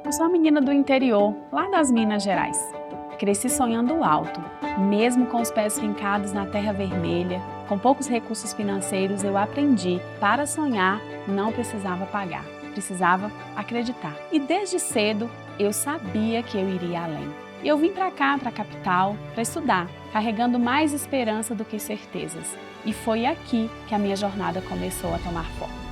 Eu sou uma menina do interior, lá das Minas Gerais. Cresci sonhando alto, mesmo com os pés fincados na terra vermelha, com poucos recursos financeiros, eu aprendi, para sonhar, não precisava pagar, precisava acreditar. E desde cedo, eu sabia que eu iria além. Eu vim para cá, para a capital, para estudar, carregando mais esperança do que certezas. E foi aqui que a minha jornada começou a tomar forma.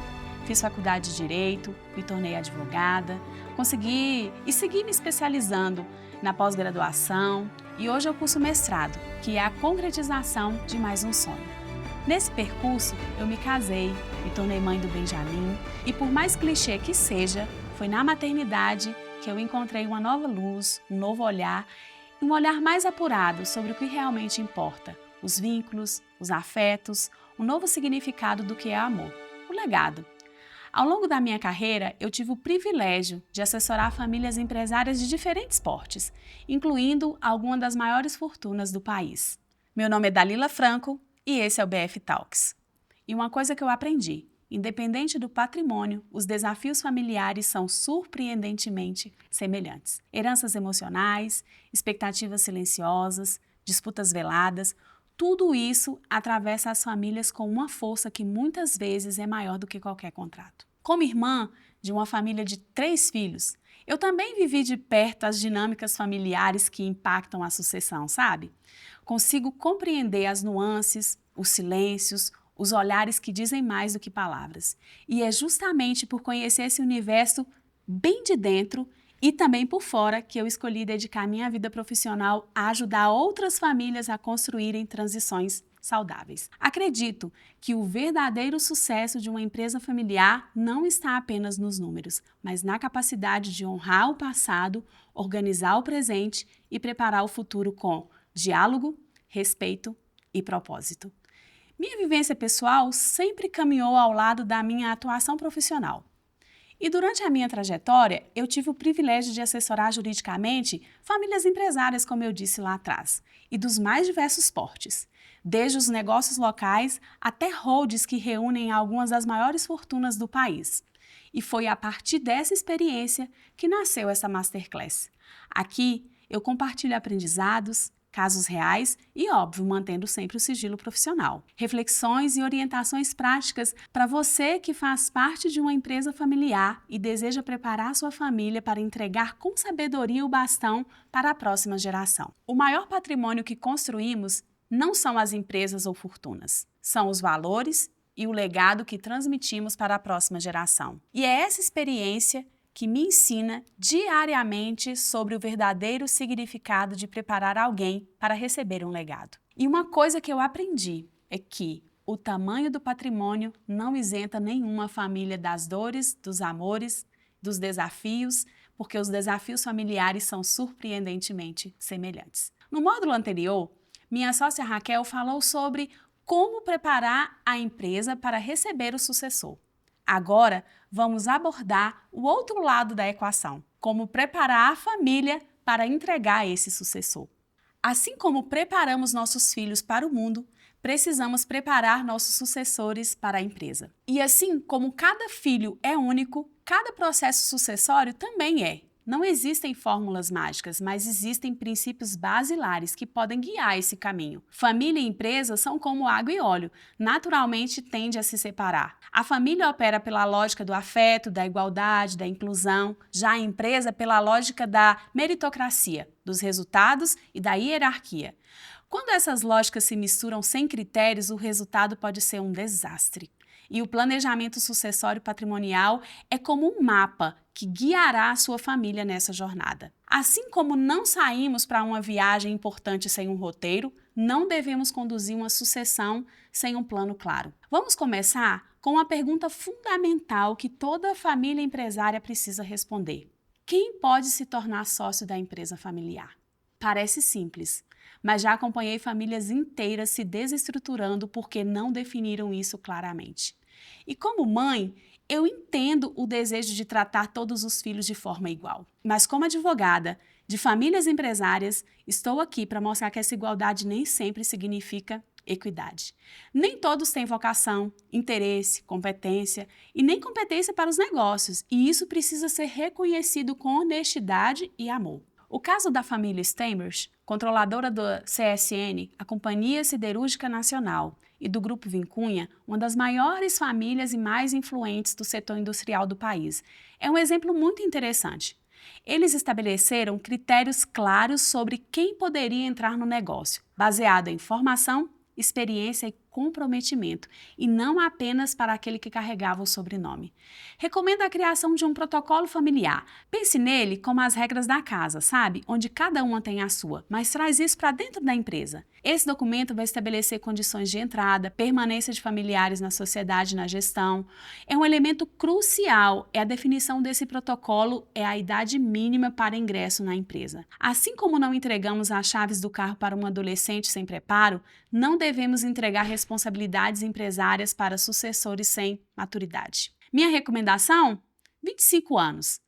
Fiz faculdade de Direito, me tornei advogada, consegui e segui me especializando na pós-graduação e hoje eu curso mestrado, que é a concretização de mais um sonho. Nesse percurso, eu me casei, me tornei mãe do Benjamin e por mais clichê que seja, foi na maternidade que eu encontrei uma nova luz, um novo olhar e um olhar mais apurado sobre o que realmente importa, os vínculos, os afetos, um novo significado do que é amor, o legado. Ao longo da minha carreira, eu tive o privilégio de assessorar famílias empresárias de diferentes portes, incluindo algumas das maiores fortunas do país. Meu nome é Dalila Franco e esse é o BF Talks. E uma coisa que eu aprendi, independente do patrimônio, os desafios familiares são surpreendentemente semelhantes. Heranças emocionais, expectativas silenciosas, disputas veladas, tudo isso atravessa as famílias com uma força que muitas vezes é maior do que qualquer contrato. Como irmã de uma família de 3 filhos, eu também vivi de perto as dinâmicas familiares que impactam a sucessão, sabe? Consigo compreender as nuances, os silêncios, os olhares que dizem mais do que palavras. E é justamente por conhecer esse universo bem de dentro e também por fora que eu escolhi dedicar minha vida profissional a ajudar outras famílias a construírem transições saudáveis. Acredito que o verdadeiro sucesso de uma empresa familiar não está apenas nos números, mas na capacidade de honrar o passado, organizar o presente e preparar o futuro com diálogo, respeito e propósito. Minha vivência pessoal sempre caminhou ao lado da minha atuação profissional. E durante a minha trajetória, eu tive o privilégio de assessorar juridicamente famílias empresárias, como eu disse lá atrás, e dos mais diversos portes, desde os negócios locais até holdings que reúnem algumas das maiores fortunas do país. E foi a partir dessa experiência que nasceu essa Masterclass. Aqui eu compartilho aprendizados, casos reais e, óbvio, mantendo sempre o sigilo profissional. Reflexões e orientações práticas para você que faz parte de uma empresa familiar e deseja preparar sua família para entregar com sabedoria o bastão para a próxima geração. O maior patrimônio que construímos não são as empresas ou fortunas, são os valores e o legado que transmitimos para a próxima geração. E é essa experiência que me ensina diariamente sobre o verdadeiro significado de preparar alguém para receber um legado. E uma coisa que eu aprendi é que o tamanho do patrimônio não isenta nenhuma família das dores, dos amores, dos desafios, porque os desafios familiares são surpreendentemente semelhantes. No módulo anterior, minha sócia Raquel falou sobre como preparar a empresa para receber o sucessor. Agora, vamos abordar o outro lado da equação, como preparar a família para entregar esse sucessor. Assim como preparamos nossos filhos para o mundo, precisamos preparar nossos sucessores para a empresa. E assim como cada filho é único, cada processo sucessório também é. Não existem fórmulas mágicas, mas existem princípios basilares que podem guiar esse caminho. Família e empresa são como água e óleo, naturalmente tendem a se separar. A família opera pela lógica do afeto, da igualdade, da inclusão, já a empresa pela lógica da meritocracia, dos resultados e da hierarquia. Quando essas lógicas se misturam sem critérios, o resultado pode ser um desastre. E o planejamento sucessório patrimonial é como um mapa que guiará a sua família nessa jornada. Assim como não saímos para uma viagem importante sem um roteiro, não devemos conduzir uma sucessão sem um plano claro. Vamos começar com uma pergunta fundamental que toda família empresária precisa responder. Quem pode se tornar sócio da empresa familiar? Parece simples, mas já acompanhei famílias inteiras se desestruturando porque não definiram isso claramente. E como mãe, eu entendo o desejo de tratar todos os filhos de forma igual. Mas como advogada de famílias empresárias, estou aqui para mostrar que essa igualdade nem sempre significa equidade. Nem todos têm vocação, interesse, competência e nem competência para os negócios, e isso precisa ser reconhecido com honestidade e amor. O caso da família Steinberg, controladora da CSN, a Companhia Siderúrgica Nacional, e do Grupo Vincunha, uma das maiores famílias e mais influentes do setor industrial do país, é um exemplo muito interessante. Eles estabeleceram critérios claros sobre quem poderia entrar no negócio, baseado em formação, experiência e comprometimento, e não apenas para aquele que carregava o sobrenome. Recomendo a criação de um protocolo familiar. Pense nele como as regras da casa, sabe? Onde cada uma tem a sua, mas traz isso para dentro da empresa. Esse documento vai estabelecer condições de entrada, permanência de familiares na sociedade e na gestão. É um elemento crucial, a definição desse protocolo é a idade mínima para ingresso na empresa. Assim como não entregamos as chaves do carro para um adolescente sem preparo, não devemos entregar responsabilidades empresárias para sucessores sem maturidade. Minha recomendação? 25 anos.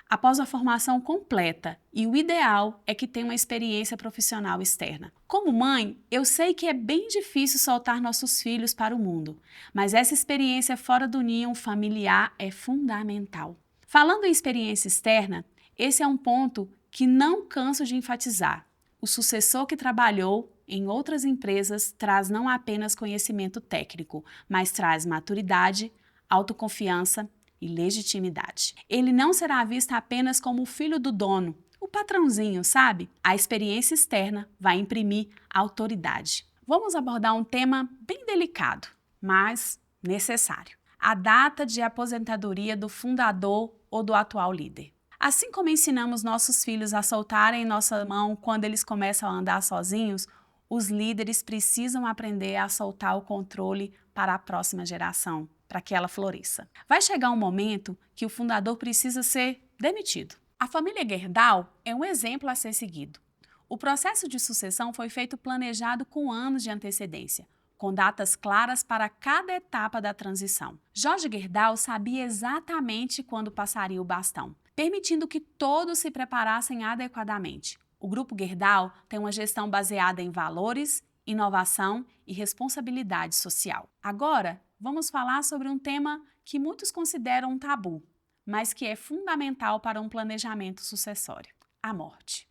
Após a formação completa, e o ideal é que tenha uma experiência profissional externa. Como mãe, eu sei que é bem difícil soltar nossos filhos para o mundo, mas essa experiência fora do ninho familiar é fundamental. Falando em experiência externa, esse é um ponto que não canso de enfatizar. O sucessor que trabalhou em outras empresas traz não apenas conhecimento técnico, mas traz maturidade, autoconfiança e legitimidade. Ele não será visto apenas como o filho do dono, o patrãozinho, sabe? A experiência externa vai imprimir autoridade. Vamos abordar um tema bem delicado, mas necessário. A data de aposentadoria do fundador ou do atual líder. Assim como ensinamos nossos filhos a soltarem nossa mão quando eles começam a andar sozinhos, os líderes precisam aprender a soltar o controle para a próxima geração, para que ela floresça. Vai chegar um momento que o fundador precisa ser demitido. A família Gerdau é um exemplo a ser seguido. O processo de sucessão foi feito planejado com anos de antecedência, com datas claras para cada etapa da transição. Jorge Gerdau sabia exatamente quando passaria o bastão, permitindo que todos se preparassem adequadamente. O Grupo Gerdau tem uma gestão baseada em valores, inovação e responsabilidade social. Agora, vamos falar sobre um tema que muitos consideram um tabu, mas que é fundamental para um planejamento sucessório: a morte.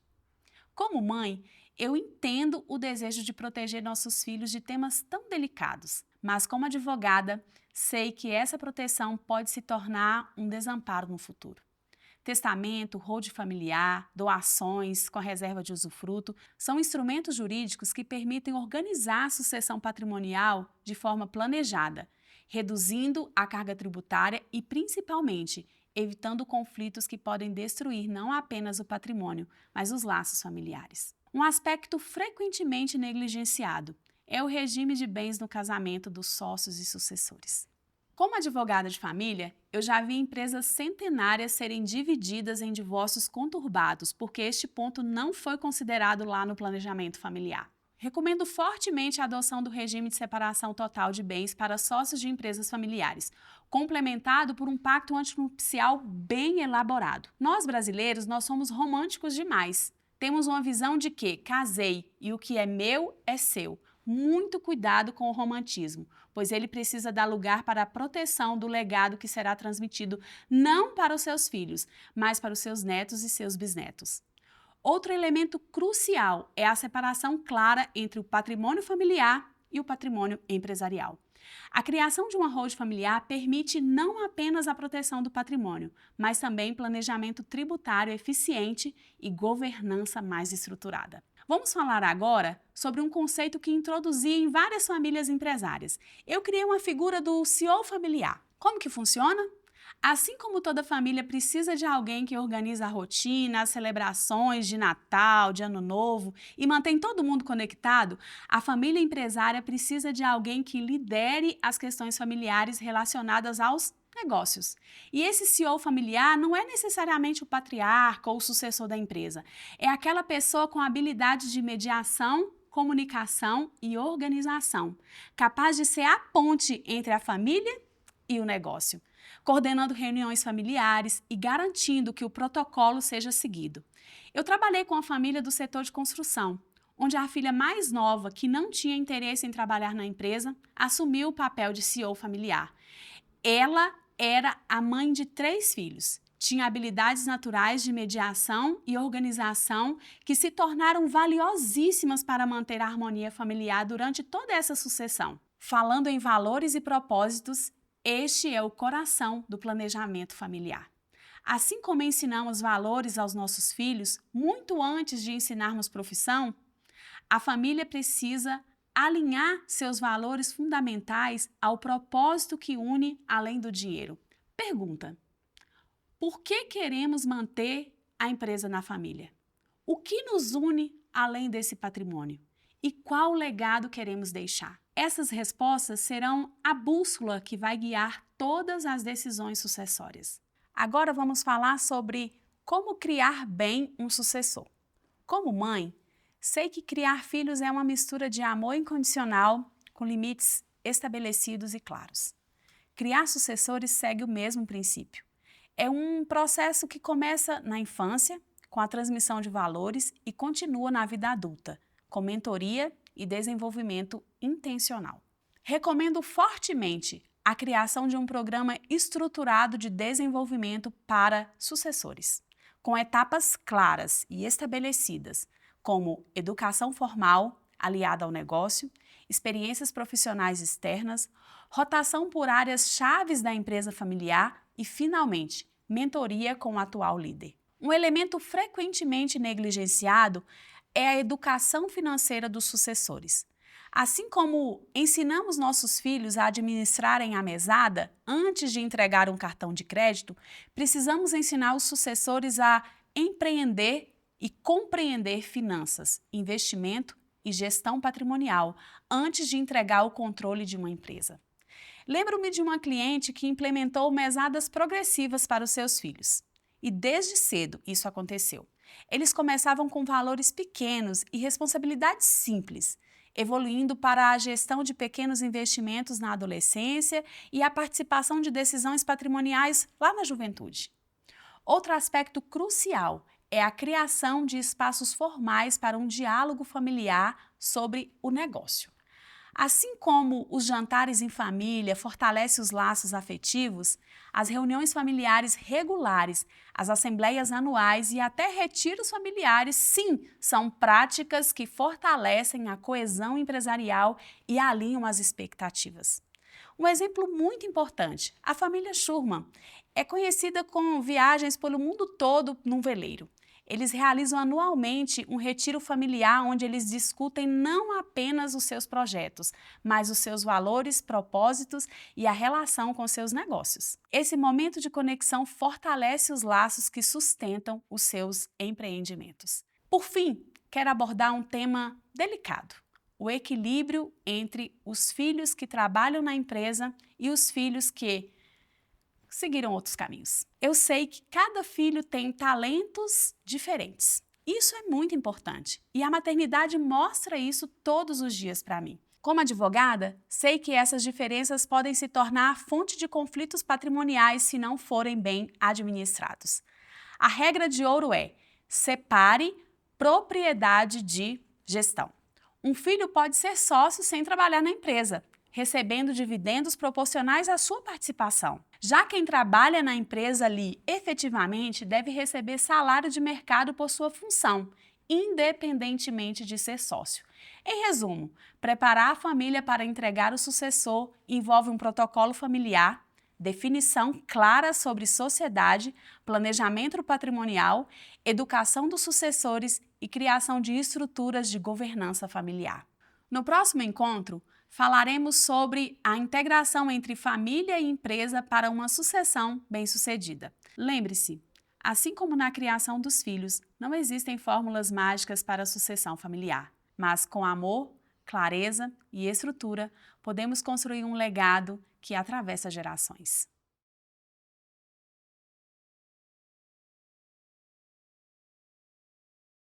Como mãe, eu entendo o desejo de proteger nossos filhos de temas tão delicados, mas como advogada, sei que essa proteção pode se tornar um desamparo no futuro. Testamento, holding familiar, doações com reserva de usufruto são instrumentos jurídicos que permitem organizar a sucessão patrimonial de forma planejada, reduzindo a carga tributária e, principalmente, evitando conflitos que podem destruir não apenas o patrimônio, mas os laços familiares. Um aspecto frequentemente negligenciado é o regime de bens no casamento dos sócios e sucessores. Como advogada de família, eu já vi empresas centenárias serem divididas em divórcios conturbados, porque este ponto não foi considerado lá no planejamento familiar. Recomendo fortemente a adoção do regime de separação total de bens para sócios de empresas familiares, complementado por um pacto antinupcial bem elaborado. Nós brasileiros, nós somos românticos demais. Temos uma visão de que casei e o que é meu é seu. Muito cuidado com o romantismo, pois ele precisa dar lugar para a proteção do legado que será transmitido não para os seus filhos, mas para os seus netos e seus bisnetos. Outro elemento crucial é a separação clara entre o patrimônio familiar e o patrimônio empresarial. A criação de uma holding familiar permite não apenas a proteção do patrimônio, mas também planejamento tributário eficiente e governança mais estruturada. Vamos falar agora sobre um conceito que introduzi em várias famílias empresárias. Eu criei uma figura do CEO familiar. Como que funciona? Assim como toda família precisa de alguém que organiza a rotina, as celebrações de Natal, de Ano Novo e mantém todo mundo conectado, a família empresária precisa de alguém que lidere as questões familiares relacionadas aos negócios. E esse CEO familiar não é necessariamente o patriarca ou o sucessor da empresa. É aquela pessoa com habilidade de mediação, comunicação e organização, capaz de ser a ponte entre a família e o negócio, coordenando reuniões familiares e garantindo que o protocolo seja seguido. Eu trabalhei com a família do setor de construção, onde a filha mais nova, que não tinha interesse em trabalhar na empresa, assumiu o papel de CEO familiar. Ela era a mãe de 3 filhos. Tinha habilidades naturais de mediação e organização que se tornaram valiosíssimas para manter a harmonia familiar durante toda essa sucessão. Falando em valores e propósitos, este é o coração do planejamento familiar. Assim como ensinamos valores aos nossos filhos, muito antes de ensinarmos profissão, a família precisa alinhar seus valores fundamentais ao propósito que une além do dinheiro. Pergunta: por que queremos manter a empresa na família? O que nos une além desse patrimônio? E qual legado queremos deixar? Essas respostas serão a bússola que vai guiar todas as decisões sucessórias. Agora vamos falar sobre como criar bem um sucessor. Como mãe, sei que criar filhos é uma mistura de amor incondicional com limites estabelecidos e claros. Criar sucessores segue o mesmo princípio. É um processo que começa na infância, com a transmissão de valores e continua na vida adulta, com mentoria e desenvolvimento intencional. Recomendo fortemente a criação de um programa estruturado de desenvolvimento para sucessores, com etapas claras e estabelecidas, como educação formal aliada ao negócio, experiências profissionais externas, rotação por áreas chaves da empresa familiar e, finalmente, mentoria com o atual líder. Um elemento frequentemente negligenciado é a educação financeira dos sucessores. Assim como ensinamos nossos filhos a administrarem a mesada antes de entregar um cartão de crédito, precisamos ensinar os sucessores a empreender e compreender finanças, investimento e gestão patrimonial antes de entregar o controle de uma empresa. Lembro-me de uma cliente que implementou mesadas progressivas para os seus filhos. E desde cedo isso aconteceu. Eles começavam com valores pequenos e responsabilidades simples, evoluindo para a gestão de pequenos investimentos na adolescência e a participação de decisões patrimoniais lá na juventude. Outro aspecto crucial é a criação de espaços formais para um diálogo familiar sobre o negócio. Assim como os jantares em família fortalecem os laços afetivos, as reuniões familiares regulares, as assembleias anuais e até retiros familiares, sim, são práticas que fortalecem a coesão empresarial e alinham as expectativas. Um exemplo muito importante, a família Schurman, é conhecida com viagens pelo mundo todo num veleiro. Eles realizam anualmente um retiro familiar onde eles discutem não apenas os seus projetos, mas os seus valores, propósitos e a relação com seus negócios. Esse momento de conexão fortalece os laços que sustentam os seus empreendimentos. Por fim, quero abordar um tema delicado: o equilíbrio entre os filhos que trabalham na empresa e os filhos que seguiram outros caminhos. Eu sei que cada filho tem talentos diferentes. Isso é muito importante e a maternidade mostra isso todos os dias para mim. Como advogada, sei que essas diferenças podem se tornar fonte de conflitos patrimoniais se não forem bem administrados. A regra de ouro é: separe propriedade de gestão. Um filho pode ser sócio sem trabalhar na empresa, recebendo dividendos proporcionais à sua participação. Já quem trabalha na empresa ali efetivamente deve receber salário de mercado por sua função, independentemente de ser sócio. Em resumo, preparar a família para entregar o sucessor envolve um protocolo familiar, definição clara sobre sociedade, planejamento patrimonial, educação dos sucessores e criação de estruturas de governança familiar. No próximo encontro, falaremos sobre a integração entre família e empresa para uma sucessão bem-sucedida. Lembre-se, assim como na criação dos filhos, não existem fórmulas mágicas para a sucessão familiar, mas com amor, clareza e estrutura, podemos construir um legado que atravessa gerações.